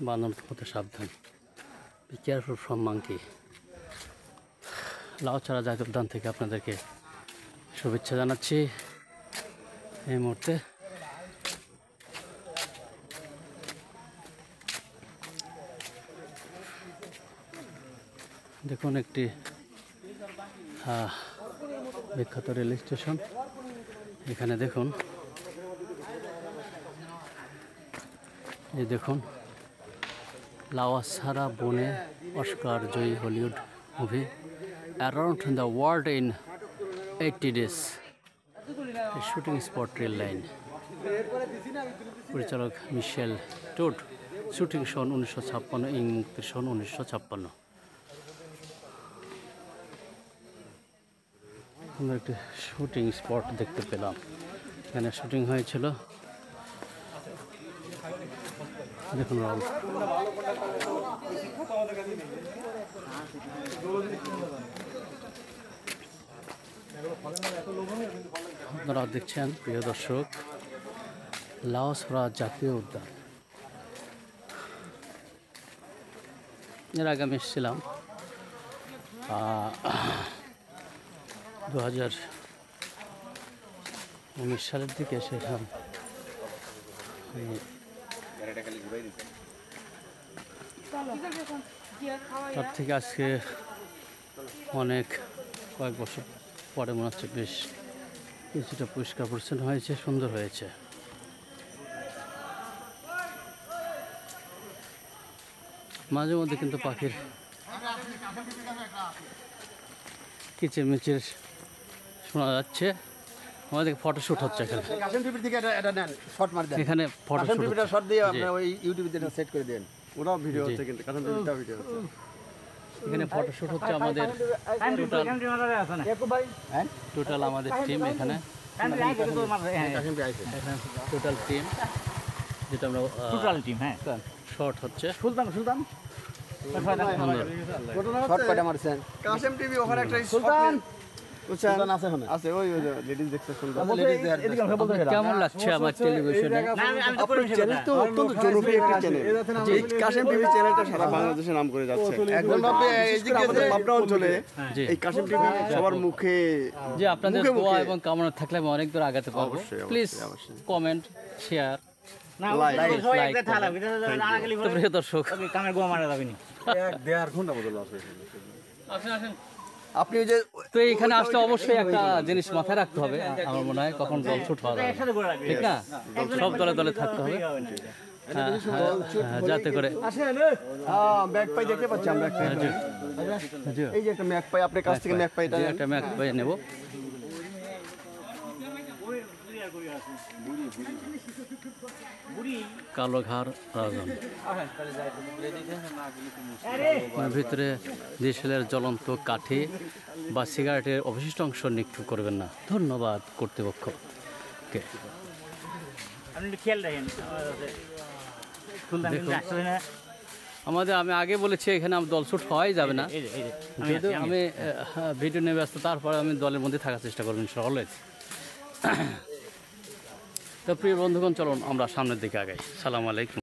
বানর হতে সাবধান। Be careful from monkey. Lawachara জাতীয় উদ্যান থেকে আপনাদেরকে শুভেচ্ছা জানাচ্ছি এই মুহূর্তে। দেখুন একটি বিখ্যাত রেল স্টেশন। এখানে দেখুন, এই দেখুন লাউছড়া বনে Oscar Joyee Hollywood movie around the world in 80 days, shooting spot rail line. পরিচালক মিশেল টোড। শুটিং সন 1956, ইং মুক্তির সন 1956। আমরা একটি শুটিং স্পট দেখতে পেলাম, এখানে শুটিং হয়েছিল। দেখুন আপনারা দেখছেন প্রিয় দর্শক, লাউছড়া জাতীয় উদ্যান। এর আগে আমি এসেছিলাম 2019 সালের দিকে। সেখান তার থেকে আজকে অনেক কয়েক বছর পরে মনে হচ্ছে বেশ কিছুটা পরিষ্কার পরিচ্ছন্ন হয়েছে, সুন্দর হয়েছে। মাঝে মধ্যে কিন্তু পাখির কিচিরমিচির শোনা যাচ্ছে। আমাদের ফটোশুট হচ্ছে এখানে। এখানে ফটোশুট দিয়ে আপনি ওই ইউটিউবে সেট করে দেন, ওরাও ভিডিও হচ্ছে, কিন্তু কাশিমটিভিটাও ভিডিও হচ্ছে। এখানে ফটোশুট হচ্ছে আমাদের টোটাল আমাদের টিম এখানে টোটাল টিম, যেটা আমরা টোটাল টিম। হ্যাঁ, শর্ট হচ্ছে সুলতান কাশিম টিভি। ওখানে একটা সুলতান আছে, ওই লেডিস দেখছে। কেমন লাগছে আমার টেলিভিশনে? চ্যানেল তো অত্যন্ত জনপ্রিয় একটা চ্যানেল। এই কাশিম টিভি চ্যানেলটা সারা বাংলাদেশে নাম করে যাচ্ছে। একদম ভাবে এইদিকে আমাদের পাবনা অঞ্চলে এই কাশিম টিভি সবার মুখে। যে আপনাদের দোয়া এবং কামনা থাকলে আমি অনেক দূর আগাতে পারবো। প্লিজ কমেন্ট, শেয়ার, প্রিয় দর্শক। আপনি যে তো এখানে আসলে অবশ্যই একটা জিনিস মাথায় রাখতে হবে, আমার মনে হয়, কখন জল শুট হওয়া যাবে, ঠিক না? সব দলে দলে থাকতে হবে, যাতে করে ম্যাকপাই দেখতে পাচ্ছি আমরা। এই যে একটা ম্যাকপাই, আপনার কাছ থেকে ম্যাকপাইটা, একটা ম্যাকপাই নেব। কালো ঘাড় রাজন, ভিতরে ডিজেলের জ্বলন্ত কাঠি বা সিগারেটের অবশিষ্ট অংশ নিক্ষেপ করবেন না। ধন্যবাদ কর্তৃপক্ষকে। আমাদের আমি আগে বলেছি এখানে দল শুট হওয়াই যাবে না, যদিও আমি ভিডিও নিয়ে ব্যস্ত, তারপরে আমি দলের মধ্যে থাকার চেষ্টা করবো অলওয়েজ। তো প্রিয় বন্ধুগণ, চলুন আমরা সামনের দিকে আগাই। সালাম আলাইকুম।